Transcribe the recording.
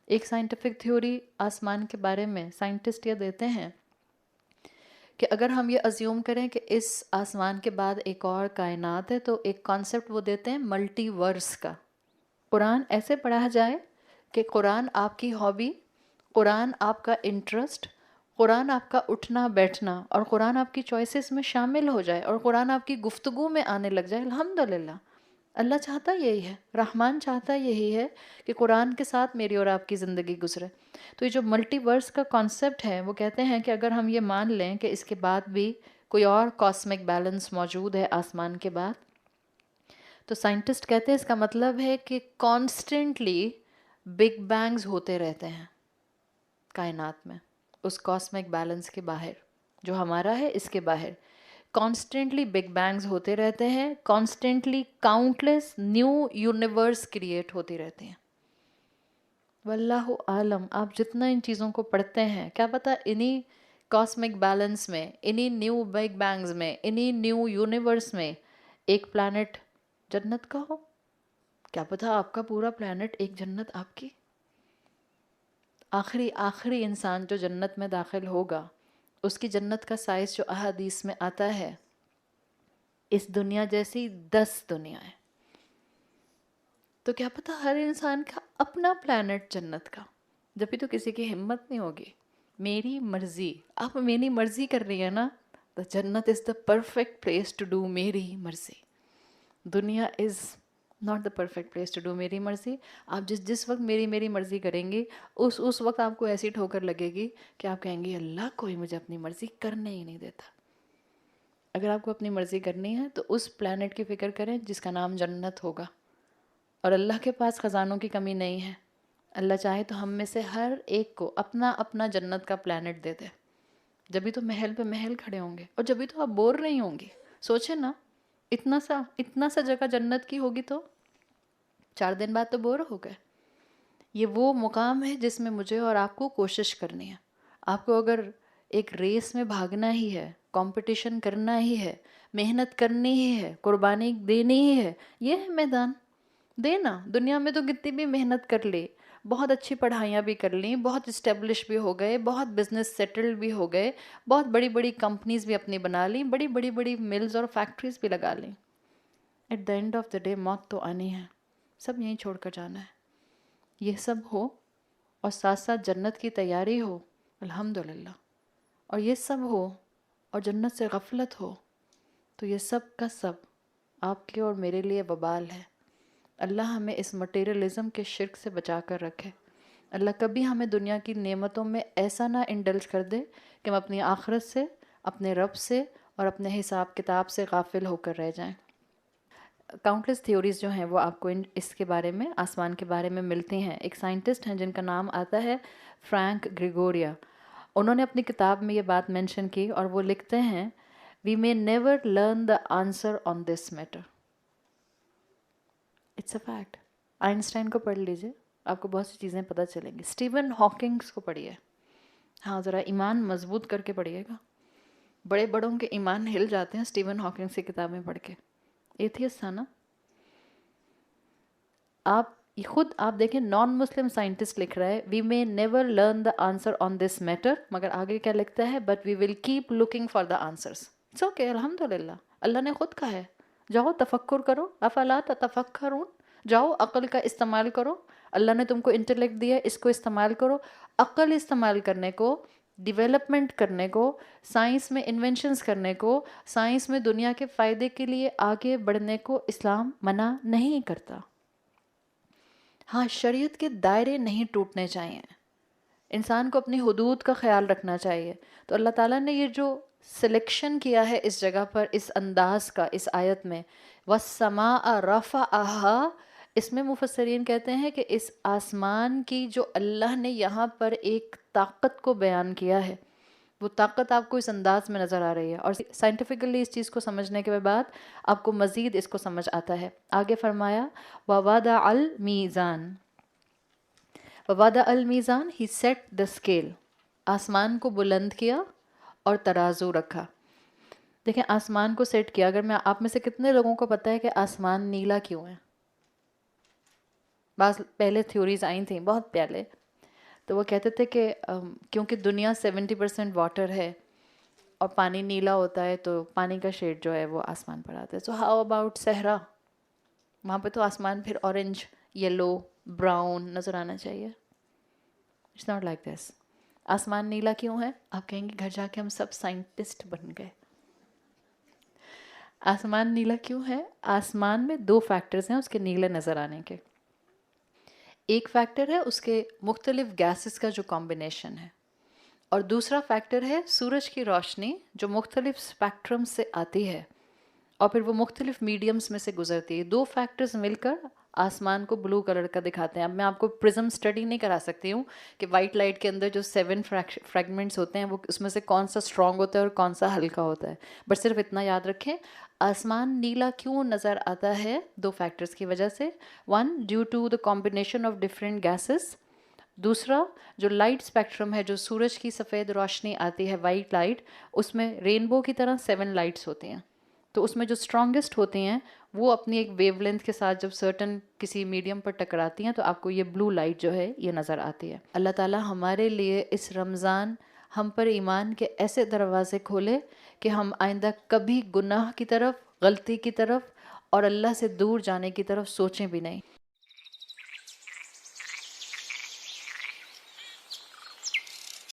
ایک scientific theory آسمان کے بارے میں سائنٹسٹ یہ دیتے ہیں کہ اگر ہم یہ ازیوم کریں کہ اس آسمان کے بعد ایک اور کائنات ہے، تو ایک کانسیپٹ وہ دیتے ہیں ملٹی ورس کا. قرآن ایسے پڑھا جائے کہ قرآن آپ کی ہابی، قرآن آپ کا انٹرسٹ، قرآن آپ کا اٹھنا بیٹھنا، اور قرآن آپ کی چوائسز میں شامل ہو جائے، اور قرآن آپ کی گفتگو میں آنے لگ جائے. الحمدللہ، اللہ چاہتا یہی ہے، رحمان چاہتا یہی ہے کہ قرآن کے ساتھ میری اور آپ کی زندگی گزرے. تو یہ جو ملٹی ورس کا کانسیپٹ ہے، وہ کہتے ہیں کہ اگر ہم یہ مان لیں کہ اس کے بعد بھی کوئی اور کاسمک بیلنس موجود ہے آسمان کے بعد، تو سائنٹسٹ کہتے ہیں اس کا مطلب ہے کہ کانسٹنٹلی بگ بینگز ہوتے رہتے ہیں کائنات میں، اس کاسمک بیلنس کے باہر جو ہمارا ہے، اس کے باہر کانسٹنٹلی بگ بینگز ہوتے رہتے ہیں، constantly countless new universe create ہوتی رہتی ہیں. واللہ عالم. آپ جتنا ان چیزوں کو پڑھتے ہیں، کیا پتہ انہی کاسمک بیلنس میں، انہی نیو بگ بینگز میں، انہی نیو یونیورس میں ایک پلانٹ جنت کا ہو. کیا پتہ آپ کا پورا پلانٹ ایک جنت آپ کی. آخری انسان جو جنت میں داخل ہوگا، اس کی جنت کا سائز جو احادیث میں آتا ہے، اس دنیا جیسی 10 دنیا ہے. تو کیا پتہ ہر انسان کا اپنا پلانٹ جنت کا. جبھی تو کسی کی ہمت نہیں ہوگی. میری مرضی، آپ میری مرضی کر رہی ہیں نا، تو جنت is the perfect place to do میری مرضی. دنیا is not the perfect place to do میری مرضی. آپ جس وقت میری مرضی کریں گی، اس وقت آپ کو ایسی ٹھوکر لگے گی کہ آپ کہیں گی اللہ کوئی مجھے اپنی مرضی کرنے ہی نہیں دیتا. اگر آپ کو اپنی مرضی کرنی ہے تو اس پلانٹ کی فکر کریں جس کا نام جنت ہوگا. اور اللہ کے پاس خزانوں کی کمی نہیں ہے. اللہ چاہے تو ہم میں سے ہر ایک کو اپنا اپنا جنت کا پلانٹ دے دے. جبھی تو محل پہ محل کھڑے ہوں گے، اور جبھی تو آپ بور نہیں ہوں گی. سوچیں نا، اتنا سا جگہ جنت کی ہوگی تو 4 دن بعد تو بور ہو گئے. یہ وہ مقام ہے جس میں مجھے اور آپ کو کوشش کرنی ہے. آپ کو اگر ایک ریس میں بھاگنا ہی ہے، کمپٹیشن کرنا ہی ہے، محنت کرنی ہی ہے، قربانی دینی ہی ہے، یہ ہے میدان. دینا. دنیا میں تو کتنی بھی محنت کر لی، بہت اچھی پڑھائیاں بھی کر لیں، بہت اسٹیبلش بھی ہو گئے، بہت بزنس سیٹل بھی ہو گئے، بہت بڑی بڑی کمپنیز بھی اپنی بنا لیں، بڑی ملز اور فیکٹریز بھی لگا لیں. At the end of the day موت تو آنی ہے، سب یہیں چھوڑ کر جانا ہے. یہ سب ہو اور ساتھ ساتھ جنت کی تیاری ہو، الحمدللہ. اور یہ سب ہو اور جنت سے غفلت ہو، تو یہ سب کا سب آپ کے اور میرے لیے وبال ہے. اللہ ہمیں اس مٹیریلزم کے شرک سے بچا کر رکھے. اللہ کبھی ہمیں دنیا کی نعمتوں میں ایسا نہ انڈلج کر دے کہ ہم اپنی آخرت سے، اپنے رب سے اور اپنے حساب کتاب سے غافل ہو کر رہ جائیں. کاؤنٹلیس تھیوریز جو ہیں وہ آپ کو اس کے بارے میں، آسمان کے بارے میں ملتی ہیں. ایک سائنٹسٹ ہیں جن کا نام آتا ہے فرینک گریگوریا. انہوں نے اپنی کتاب میں یہ بات مینشن کی اور وہ لکھتے ہیں we may never learn the answer on this matter. It's a fact. Einstein کو پڑھ لیجئے، آپ کو بہت سی چیزیں پتہ چلیں گی. اسٹیون ہاکنگس کو پڑھیے. ہاں، ذرا ایمان مضبوط کر کے پڑھیے گا. بڑے بڑوں کے ایمان ہل جاتے ہیں اسٹیون ہاکنگس کی کتابیں پڑھ کے. ایتھیسٹ تھا نا. آپ دیکھیں، نان مسلم سائنٹسٹ لکھ رہا ہے وی may never learn the answer on this matter، مگر آگے کیا لکھتا ہے but we will keep looking for the answers. It's okay، الحمدللہ. اللہ نے خود کہا ہے جاؤ تفکر کرو، افلا تتفکرون، جاؤ عقل کا استعمال کرو. اللہ نے تم کو انٹلیکٹ دیا، اس کو استعمال کرو. عقل استعمال کرنے کو، ڈیولپمنٹ کرنے کو، سائنس میں انوینشنز کرنے کو، سائنس میں دنیا کے فائدے کے لیے آگے بڑھنے کو اسلام منع نہیں کرتا. ہاں، شریعت کے دائرے نہیں ٹوٹنے چاہیے. انسان کو اپنی حدود کا خیال رکھنا چاہیے. تو اللہ تعالیٰ نے یہ جو سلیکشن کیا ہے اس جگہ پر، اس انداز کا، اس آیت میں وَالسَّمَاءَ رَفَعَهَا، اس میں مفسرین کہتے ہیں کہ اس آسمان کی جو اللہ نے یہاں پر ایک طاقت کو بیان کیا ہے، وہ طاقت آپ کو اس انداز میں نظر آ رہی ہے. اور سائنٹیفکلی اس چیز کو سمجھنے کے بعد آپ کو مزید اس کو سمجھ آتا ہے. آگے فرمایا وَوَضَعَ الْمِيزَانَ، وَوَضَعَ الْمِيزَانَ، ہی سیٹ دا اسکیل. آسمان کو بلند کیا اور ترازو رکھا. دیکھیں آسمان کو سیٹ کیا. اگر میں آپ میں سے کتنے لوگوں کو پتہ ہے کہ آسمان نیلا کیوں ہے؟ بعض پہلے تھیوریز آئی تھیں بہت پہلے تو وہ کہتے تھے کہ کیونکہ دنیا 70% واٹر ہے اور پانی نیلا ہوتا ہے تو پانی کا شیڈ جو ہے وہ آسمان پر آتا ہے. سو ہاؤ اباؤٹ صحرا؟ وہاں پہ تو آسمان پھر اورنج، یلو، براؤن نظر آنا چاہیے. It's not like this. آسمان نیلا کیوں ہے؟ آپ کہیں گے گھر جا کے ہم سب سائنٹسٹ بن گئے. آسمان نیلا کیوں ہے؟ آسمان میں 2 فیکٹرز ہیں اس کے نیلے نظر آنے کے. ایک فیکٹر ہے اس کے مختلف گیسز کا جو کمبینیشن ہے، اور دوسرا فیکٹر ہے سورج کی روشنی جو مختلف اسپیکٹرم سے آتی ہے اور پھر وہ مختلف میڈیمز میں سے گزرتی ہے. 2 فیکٹرز مل کر آسمان کو بلو کلر کا دکھاتے ہیں. اب میں آپ کو پرزم اسٹڈی نہیں کرا سکتی ہوں کہ وائٹ لائٹ کے اندر جو 7 فریگمنٹس ہوتے ہیں وہ اس میں سے کون سا اسٹرانگ ہوتا ہے اور کون سا ہلکا ہوتا ہے، بٹ صرف اتنا یاد رکھیں آسمان نیلا کیوں نظر آتا ہے 2 فیکٹرز کی وجہ سے. 1 due to the combination of different gases. دوسرا جو لائٹ اسپیکٹرم ہے، جو سورج کی سفید روشنی آتی ہے وائٹ لائٹ، اس میں رینبو کی طرح 7 لائٹس ہوتی ہیں. تو اس میں جو اسٹرانگسٹ ہوتی ہیں وہ اپنی ایک ویو لینتھ کے ساتھ جب سرٹن کسی میڈیم پر ٹکراتی ہیں تو آپ کو یہ بلو لائٹ جو ہے یہ نظر آتی ہے. اللہ تعالیٰ ہمارے لیے اس رمضان ہم پر ایمان کے ایسے دروازے کھولے کہ ہم آئندہ کبھی گناہ کی طرف، غلطی کی طرف اور اللہ سے دور جانے کی طرف سوچیں بھی نہیں.